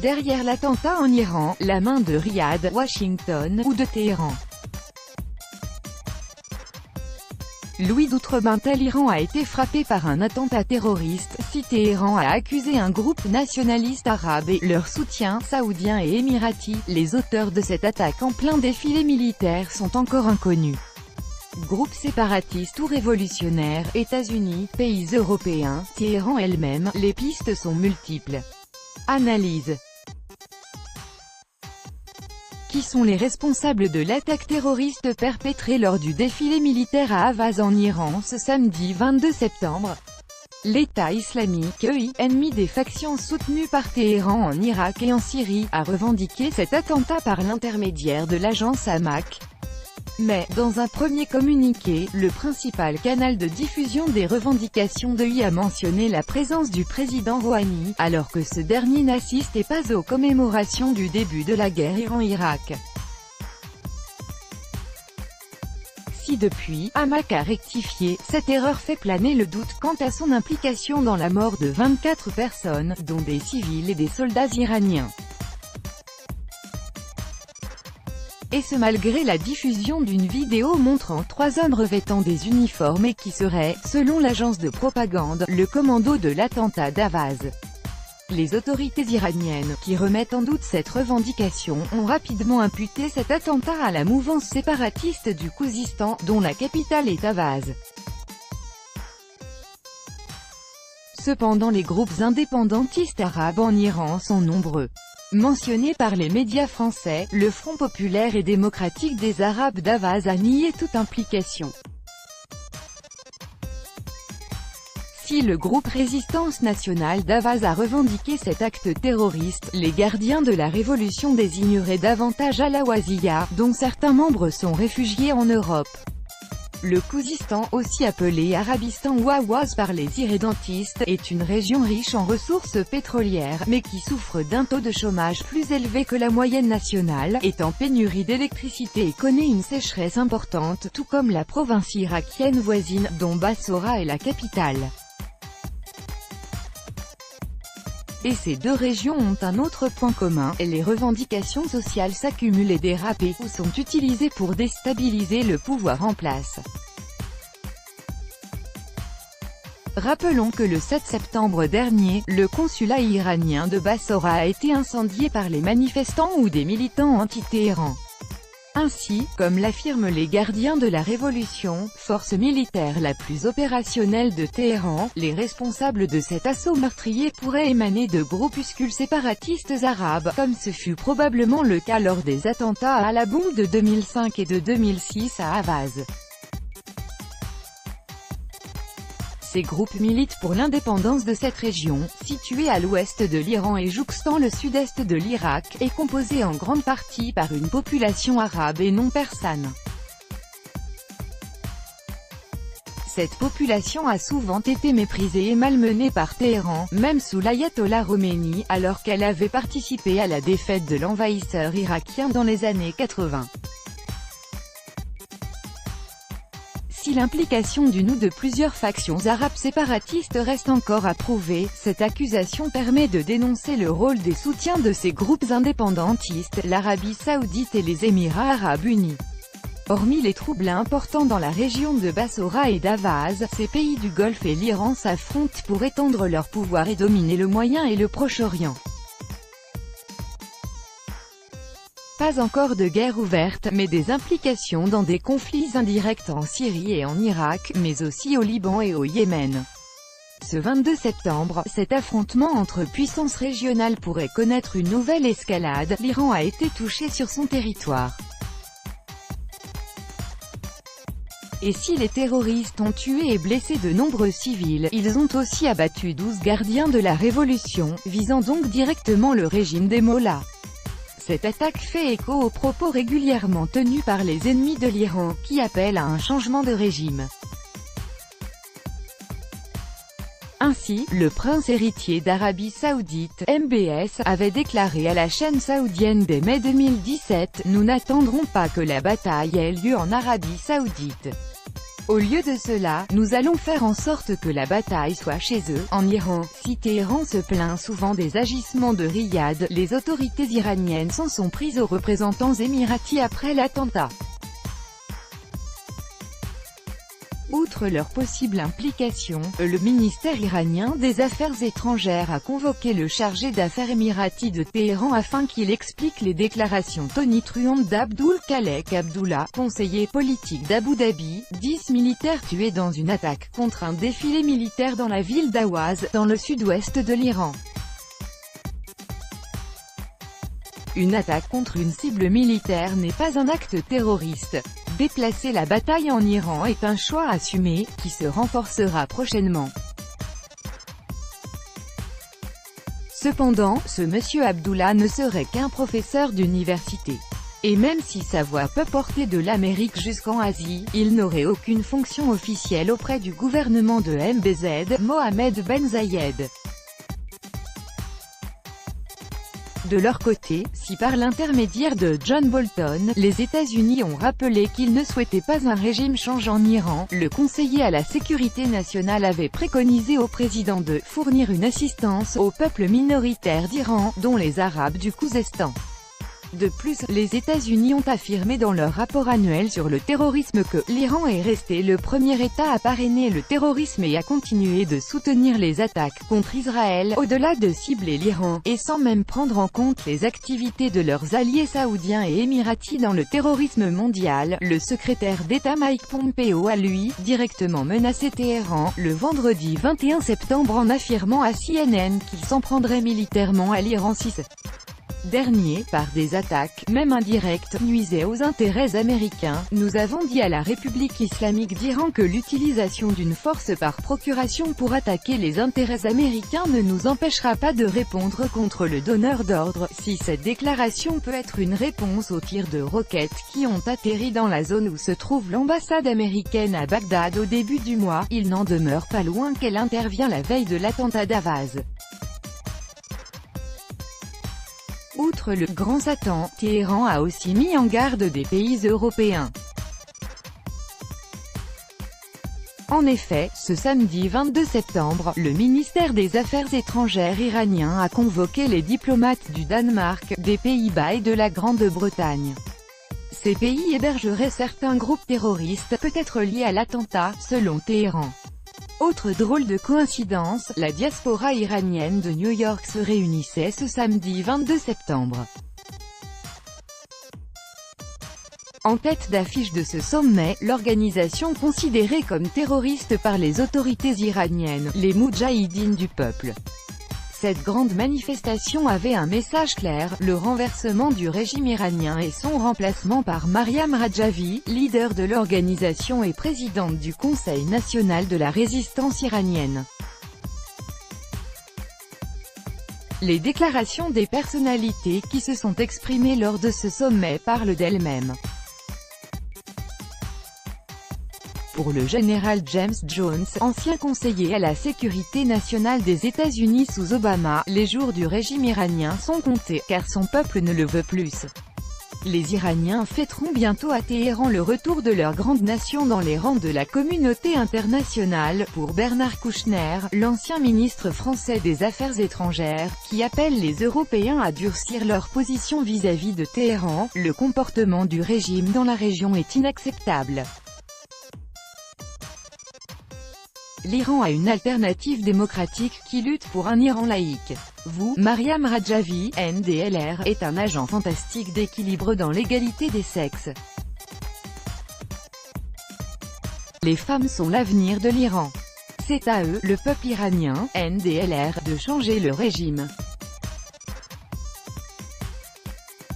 derrière l'attentat en Iran, la main de Riyad, Washington, ou de Téhéran. Louis d'Outre-Bintel. L'Iran a été frappé par un attentat terroriste, si Téhéran a accusé un groupe nationaliste arabe et leur soutien, saoudien et émirati. Les auteurs de cette attaque en plein défilé militaire sont encore inconnus. Groupe séparatiste ou révolutionnaire, États-Unis, pays européens, Téhéran elle-même, les pistes sont multiples. Analyse. Qui sont les responsables de l'attaque terroriste perpétrée lors du défilé militaire à Ahvaz en Iran ce samedi 22 septembre? L'État islamique, ennemi des factions soutenues par Téhéran en Irak et en Syrie, a revendiqué cet attentat par l'intermédiaire de l'agence Amaq. Mais, dans un premier communiqué, le principal canal de diffusion des revendications de l'I a mentionné la présence du président Rouhani, alors que ce dernier n'assistait pas aux commémorations du début de la guerre Iran-Irak. Si depuis, Amaq a rectifié, cette erreur fait planer le doute quant à son implication dans la mort de 24 personnes, dont des civils et des soldats iraniens. Et ce malgré la diffusion d'une vidéo montrant 3 hommes revêtant des uniformes et qui seraient, selon l'agence de propagande, le commando de l'attentat d'Ahvaz. Les autorités iraniennes, qui remettent en doute cette revendication, ont rapidement imputé cet attentat à la mouvance séparatiste du Khouzistan, dont la capitale est Ahvaz. Cependant les groupes indépendantistes arabes en Iran sont nombreux. Mentionné par les médias français, le Front populaire et démocratique des Arabes d'Ahvaz a nié toute implication. Si le groupe Résistance nationale d'Ahvaz a revendiqué cet acte terroriste, les gardiens de la révolution désigneraient davantage Al-Ahwaziyya, dont certains membres sont réfugiés en Europe. Le Khouzistan, aussi appelé Arabistan ou Ahwaz par les irrédentistes, est une région riche en ressources pétrolières, mais qui souffre d'un taux de chômage plus élevé que la moyenne nationale, est en pénurie d'électricité et connaît une sécheresse importante, tout comme la province irakienne voisine, dont Bassora est la capitale. Et ces deux régions ont un autre point commun, et les revendications sociales s'accumulent et dérapent, ou sont utilisées pour déstabiliser le pouvoir en place. Rappelons que le 7 septembre dernier, le consulat iranien de Bassora a été incendié par les manifestants ou des militants anti-Téhéran. Ainsi, comme l'affirment les gardiens de la révolution, force militaire la plus opérationnelle de Téhéran, les responsables de cet assaut meurtrier pourraient émaner de groupuscules séparatistes arabes, comme ce fut probablement le cas lors des attentats à la bombe de 2005 et de 2006 à Ahvaz. Ces groupes militent pour l'indépendance de cette région, située à l'ouest de l'Iran et jouxtant le sud-est de l'Irak, et composée en grande partie par une population arabe et non persane. Cette population a souvent été méprisée et malmenée par Téhéran, même sous l'ayatollah Khomeini, alors qu'elle avait participé à la défaite de l'envahisseur irakien dans les années 80. Si l'implication d'une ou de plusieurs factions arabes séparatistes reste encore à prouver, cette accusation permet de dénoncer le rôle des soutiens de ces groupes indépendantistes, l'Arabie saoudite et les Émirats arabes unis. Hormis les troubles importants dans la région de Bassora et d'Ahvaz, ces pays du Golfe et l'Iran s'affrontent pour étendre leur pouvoir et dominer le Moyen et le Proche-Orient. Pas encore de guerre ouverte, mais des implications dans des conflits indirects en Syrie et en Irak, mais aussi au Liban et au Yémen. Ce 22 septembre, cet affrontement entre puissances régionales pourrait connaître une nouvelle escalade. L'Iran a été touché sur son territoire. Et si les terroristes ont tué et blessé de nombreux civils, ils ont aussi abattu 12 gardiens de la révolution, visant donc directement le régime des mollahs. Cette attaque fait écho aux propos régulièrement tenus par les ennemis de l'Iran, qui appellent à un changement de régime. Ainsi, le prince héritier d'Arabie Saoudite, MBS, avait déclaré à la chaîne saoudienne dès mai 2017 « Nous n'attendrons pas que la bataille ait lieu en Arabie Saoudite. Au lieu de cela, nous allons faire en sorte que la bataille soit chez eux, en Iran. Si Téhéran se plaint souvent des agissements de Riyad, les autorités iraniennes s'en sont prises aux représentants émiratis après l'attentat. Outre leur possible implication, le ministère iranien des Affaires étrangères a convoqué le chargé d'affaires émirati de Téhéran afin qu'il explique les déclarations tonitruantes d'Abdul Khalek Abdullah, conseiller politique d'Abu Dhabi. 10 militaires tués dans une attaque contre un défilé militaire dans la ville d'Awaz, dans le sud-ouest de l'Iran. Une attaque contre une cible militaire n'est pas un acte terroriste. Déplacer la bataille en Iran est un choix assumé, qui se renforcera prochainement. Cependant, ce monsieur Abdullah ne serait qu'un professeur d'université. Et même si sa voix peut porter de l'Amérique jusqu'en Asie, il n'aurait aucune fonction officielle auprès du gouvernement de MBZ, Mohammed Ben Zayed. De leur côté, si par l'intermédiaire de John Bolton, les États-Unis ont rappelé qu'ils ne souhaitaient pas un régime changeant en Iran, le conseiller à la sécurité nationale avait préconisé au président de fournir une assistance au peuple minoritaire d'Iran, dont les Arabes du Khouzestan. De plus, les États-Unis ont affirmé dans leur rapport annuel sur le terrorisme que l'Iran est resté le premier État à parrainer le terrorisme et à continuer de soutenir les attaques contre Israël, au-delà de cibler l'Iran, et sans même prendre en compte les activités de leurs alliés saoudiens et émiratis dans le terrorisme mondial. Le secrétaire d'État Mike Pompeo a lui, directement menacé Téhéran, le vendredi 21 septembre en affirmant à CNN qu'il s'en prendrait militairement à l'Iran si ce dernier, par des attaques, même indirectes, nuisait aux intérêts américains. Nous avons dit à la République islamique d'Iran que l'utilisation d'une force par procuration pour attaquer les intérêts américains ne nous empêchera pas de répondre contre le donneur d'ordre. Si cette déclaration peut être une réponse aux tirs de roquettes qui ont atterri dans la zone où se trouve l'ambassade américaine à Bagdad au début du mois, il n'en demeure pas loin qu'elle intervient la veille de l'attentat d'Awaz. Outre le « Grand Satan », Téhéran a aussi mis en garde des pays européens. En effet, ce samedi 22 septembre, le ministère des Affaires étrangères iranien a convoqué les diplomates du Danemark, des Pays-Bas et de la Grande-Bretagne. Ces pays hébergeraient certains groupes terroristes, peut-être liés à l'attentat, selon Téhéran. Autre drôle de coïncidence, la diaspora iranienne de New York se réunissait ce samedi 22 septembre. En tête d'affiche de ce sommet, l'organisation considérée comme terroriste par les autorités iraniennes, les Moudjahidines du peuple. Cette grande manifestation avait un message clair, le renversement du régime iranien et son remplacement par Mariam Rajavi, leader de l'organisation et présidente du Conseil national de la résistance iranienne. Les déclarations des personnalités qui se sont exprimées lors de ce sommet parlent d'elles-mêmes. Pour le général James Jones, ancien conseiller à la sécurité nationale des États-Unis sous Obama, les jours du régime iranien sont comptés, car son peuple ne le veut plus. Les Iraniens fêteront bientôt à Téhéran le retour de leur grande nation dans les rangs de la communauté internationale, pour Bernard Kouchner, l'ancien ministre français des Affaires étrangères, qui appelle les Européens à durcir leur position vis-à-vis de Téhéran. Le comportement du régime dans la région est inacceptable. L'Iran a une alternative démocratique qui lutte pour un Iran laïque. Vous, Mariam Rajavi, NDLR, est un agent fantastique d'équilibre dans l'égalité des sexes. Les femmes sont l'avenir de l'Iran. C'est à eux, le peuple iranien, NDLR, de changer le régime.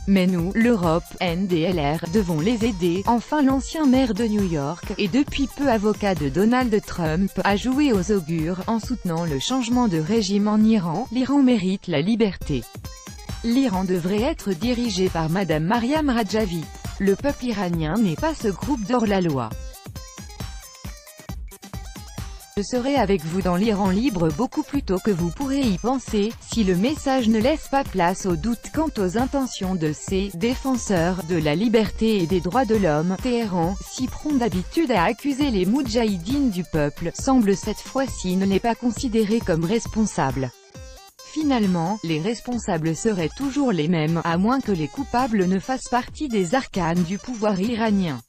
Mais nous, l'Europe, NDLR, devons les aider. Enfin, l'ancien maire de New York, et depuis peu avocat de Donald Trump, a joué aux augures, en soutenant le changement de régime en Iran. L'Iran mérite la liberté. L'Iran devrait être dirigé par Madame Mariam Rajavi. Le peuple iranien n'est pas ce groupe d'hors-la-loi. Je serai avec vous dans l'Iran libre beaucoup plus tôt que vous pourrez y penser, si le message ne laisse pas place au doute quant aux intentions de ces défenseurs de la liberté et des droits de l'homme. Téhéran, si prompt d'habitude à accuser les moudjahidines du peuple, semble cette fois-ci ne les pas considérer comme responsables. Finalement, les responsables seraient toujours les mêmes, à moins que les coupables ne fassent partie des arcanes du pouvoir iranien.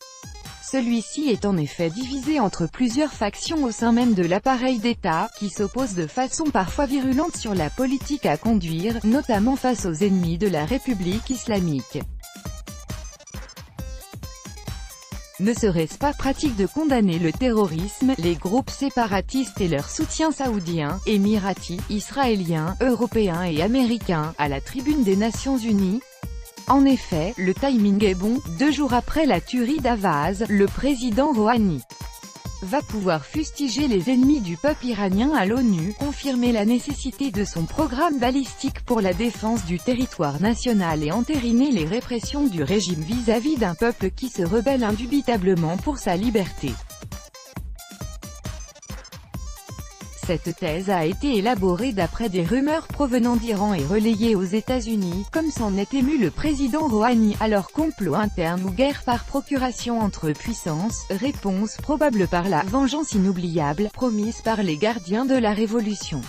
Celui-ci est en effet divisé entre plusieurs factions au sein même de l'appareil d'État, qui s'opposent de façon parfois virulente sur la politique à conduire, notamment face aux ennemis de la République islamique. Ne serait-ce pas pratique de condamner le terrorisme, les groupes séparatistes et leurs soutiens saoudiens, émiratis, israéliens, européens et américains, à la tribune des Nations Unies? En effet, le timing est bon. 2 jours après la tuerie d'Avaz, le président Rouhani va pouvoir fustiger les ennemis du peuple iranien à l'ONU, confirmer la nécessité de son programme balistique pour la défense du territoire national et entériner les répressions du régime vis-à-vis d'un peuple qui se rebelle indubitablement pour sa liberté. Cette thèse a été élaborée d'après des rumeurs provenant d'Iran et relayée aux États-Unis, comme s'en est ému le président Rouhani. Alors complot interne ou guerre par procuration entre puissances, réponse probable par la vengeance inoubliable, promise par les gardiens de la révolution.